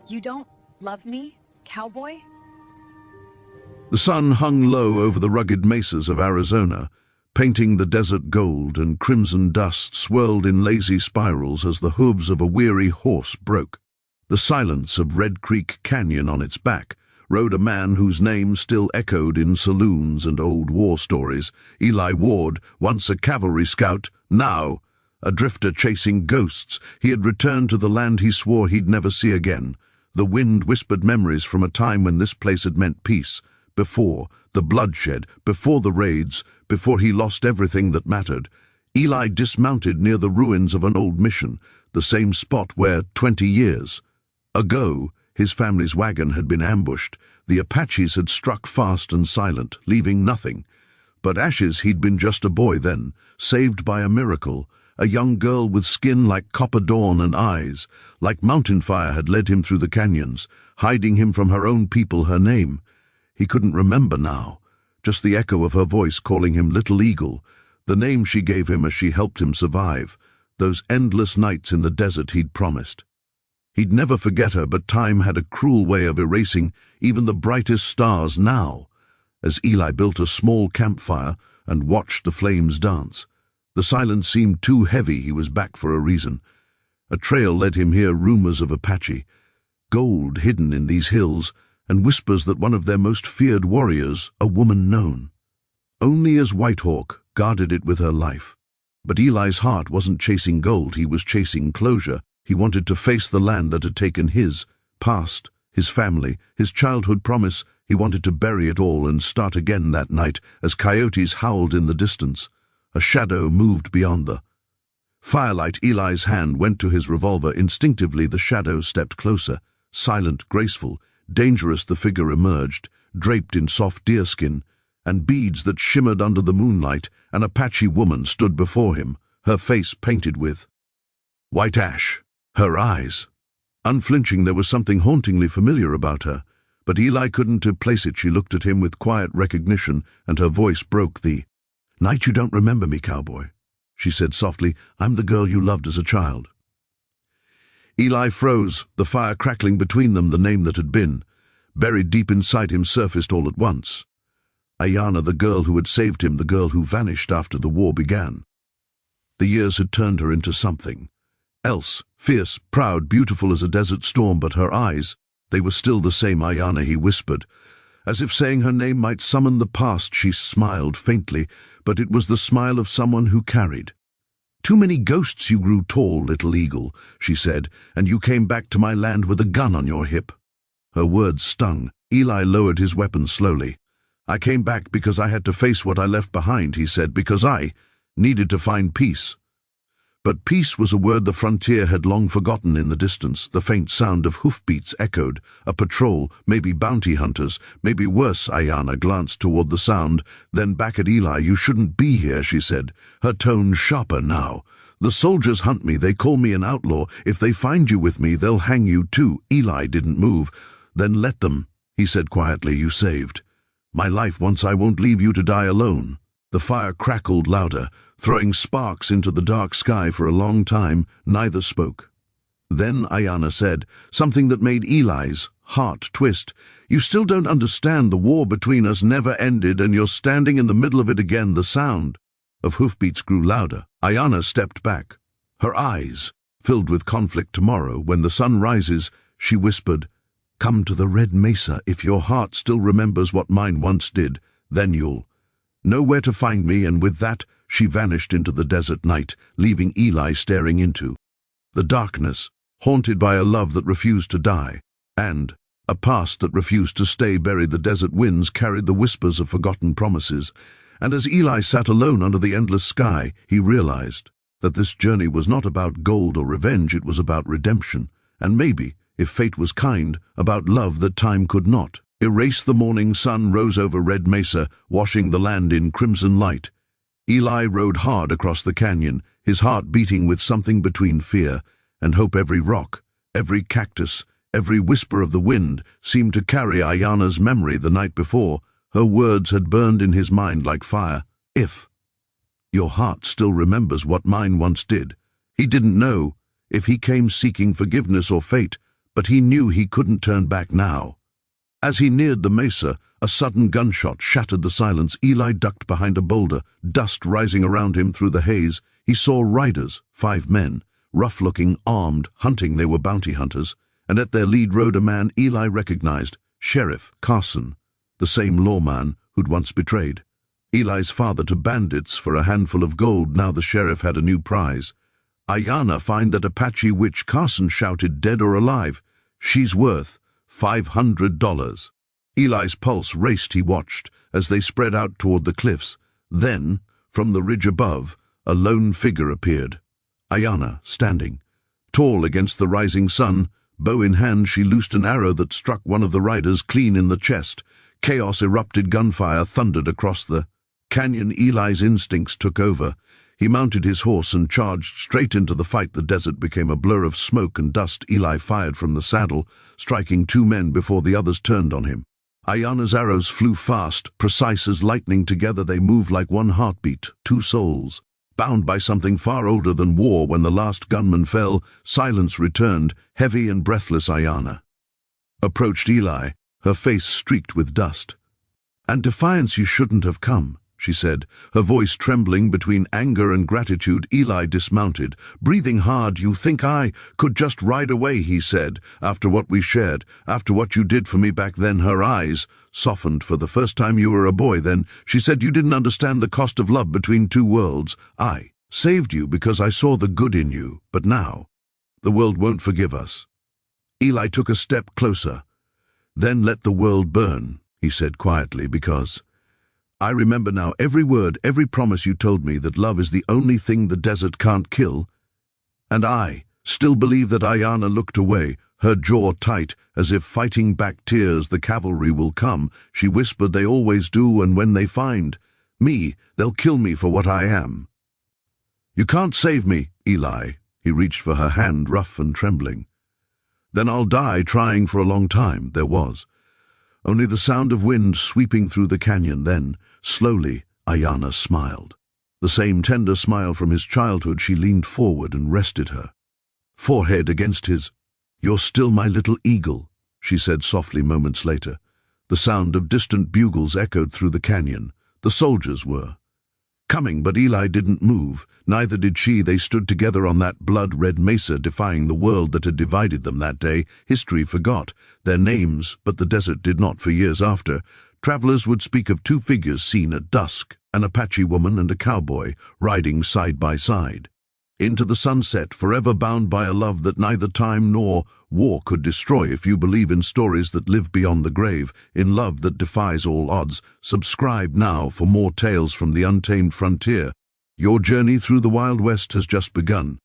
You don't love me, Cowboy? The sun hung low over the rugged mesas of Arizona, painting the desert gold, and crimson dust swirled in lazy spirals as the hooves of a weary horse broke. The silence of Red Creek Canyon on its back rode a man whose name still echoed in saloons and old war stories. Eli Ward, once a cavalry scout, now a drifter chasing ghosts. He had returned to the land he swore he'd never see again. The wind whispered memories from a time when this place had meant peace. Before the bloodshed, before the raids, before he lost everything that mattered. Eli dismounted near the ruins of an old mission, the same spot where, 20 years ago, his family's wagon had been ambushed. The Apaches had struck fast and silent, leaving nothing. But Ashes, he'd been just a boy then, saved by a miracle. A young girl with skin like copper dawn and eyes, like mountain fire, had led him through the canyons, hiding him from her own people. Her name he couldn't remember now, just the echo of her voice calling him Little Eagle, the name she gave him as she helped him survive, those endless nights in the desert he'd promised. He'd never forget her, but time had a cruel way of erasing even the brightest stars now. As Eli built a small campfire and watched the flames dance, the silence seemed too heavy. He was back for a reason. A trail led him here, rumors of Apache, gold hidden in these hills, and whispers that one of their most feared warriors, a woman known only as Whitehawk, guarded it with her life. But Eli's heart wasn't chasing gold, he was chasing closure. He wanted to face the land that had taken his past, his family, his childhood promise. He wanted to bury it all and start again. That night, as coyotes howled in the distance, a shadow moved beyond the firelight. Eli's hand went to his revolver. Instinctively, the shadow stepped closer. Silent, graceful, dangerous, the figure emerged, draped in soft deerskin and beads that shimmered under the moonlight. An Apache woman stood before him, her face painted with white ash, her eyes unflinching. There was something hauntingly familiar about her, but Eli couldn't place it. She looked at him with quiet recognition, and her voice broke. "The night you don't remember me, Cowboy," she said softly. "I'm the girl you loved as a child." Eli froze, the fire crackling between them. The name that had been buried deep inside him surfaced all at once. Ayanna, the girl who had saved him, the girl who vanished after the war began. The years had turned her into something else, fierce, proud, beautiful as a desert storm, but her eyes, they were still the same. "Ayanna," he whispered, as if saying her name might summon the past. She smiled faintly, but it was the smile of someone who carried too many ghosts. "You grew tall, Little Eagle," she said, "and you came back to my land with a gun on your hip." Her words stung. Eli lowered his weapon slowly. "I came back because I had to face what I left behind," he said, "because I needed to find peace." But peace was a word the frontier had long forgotten. In the distance, the faint sound of hoofbeats echoed. A patrol, maybe bounty hunters, maybe worse. Ayanna glanced toward the sound, then back at Eli. "You shouldn't be here," she said, her tone sharper now. "The soldiers hunt me. They call me an outlaw. If they find you with me, they'll hang you too." Eli didn't move. "Then let them," he said quietly. "You saved my life once. I won't leave you to die alone." The fire crackled louder, throwing sparks into the dark sky. For a long time, neither spoke. Then Ayanna said something that made Eli's heart twist. "You still don't understand. The war between us never ended, and you're standing in the middle of it again." The sound of hoofbeats grew louder. Ayanna stepped back, her eyes filled with conflict. "Tomorrow, when the sun rises," she whispered, "come to the red mesa. If your heart still remembers what mine once did, then you'll know where to find me." And with that, she vanished into the desert night, leaving Eli staring into the darkness, haunted by a love that refused to die, and a past that refused to stay buried. The desert winds carried the whispers of forgotten promises, and as Eli sat alone under the endless sky, he realized that this journey was not about gold or revenge. It was about redemption, and maybe, if fate was kind, about love that time could not erase. The morning sun rose over Red Mesa, washing the land in crimson light. Eli rode hard across the canyon, his heart beating with something between fear and hope. Every rock, every cactus, every whisper of the wind seemed to carry Ayanna's memory. The night before, her words had burned in his mind like fire. "If your heart still remembers what mine once did." He didn't know if he came seeking forgiveness or fate, but he knew he couldn't turn back now. As he neared the mesa, a sudden gunshot shattered the silence. Eli ducked behind a boulder, dust rising around him through the haze. He saw riders, 5 men, rough-looking, armed, hunting. They were bounty hunters, and at their lead rode a man Eli recognized, Sheriff Carson, the same lawman who'd once betrayed Eli's father to bandits for a handful of gold. Now the sheriff had a new prize. "Ayanna, find that Apache witch," Carson shouted, "dead or alive. She's worth $500. Eli's pulse raced. He watched as they spread out toward the cliffs. Then, from the ridge above, a lone figure appeared. Ayanna, standing, tall against the rising sun, bow in hand. She loosed an arrow that struck one of the riders clean in the chest. Chaos erupted. Gunfire thundered across the canyon. Eli's instincts took over. He mounted his horse and charged straight into the fight. The desert became a blur of smoke and dust. Eli fired from the saddle, striking 2 men before the others turned on him. Ayanna's arrows flew fast, precise as lightning. Together they moved like one heartbeat, 2 souls, bound by something far older than war. When the last gunman fell, silence returned, heavy and breathless. Ayanna approached Eli, her face streaked with dust. "And defiance, you shouldn't have come," she said, her voice trembling between anger and gratitude. Eli dismounted, breathing hard. "You think I could just ride away," he said, "after what we shared, after what you did for me back then?" Her eyes softened. "For the first time you were a boy then," she said. "You didn't understand the cost of love between 2 worlds. I saved you because I saw the good in you, but now the world won't forgive us." Eli took a step closer. "Then let the world burn," he said quietly, "because I remember now every word, every promise you told me, that love is the only thing the desert can't kill. And I still believe that." Ayanna looked away, her jaw tight, as if fighting back tears. "The cavalry will come," she whispered. "They always do, and when they find me, they'll kill me for what I am." "You can't save me, Eli." He reached for her hand, rough and trembling. "Then I'll die trying for a long time." There was only the sound of wind sweeping through the canyon. Then, slowly, Ayanna smiled. The same tender smile from his childhood. She leaned forward and rested her forehead against his. "You're still my little eagle," she said softly moments later. The sound of distant bugles echoed through the canyon. The soldiers were coming, but Eli didn't move. Neither did she. They stood together on that blood-red mesa, defying the world that had divided them that day. History forgot their names, but the desert did not. For years after, travelers would speak of 2 figures seen at dusk, an Apache woman and a cowboy, riding side by side into the sunset, forever bound by a love that neither time nor war could destroy. If you believe in stories that live beyond the grave, in love that defies all odds, subscribe now for more tales from the untamed frontier. Your journey through the Wild West has just begun.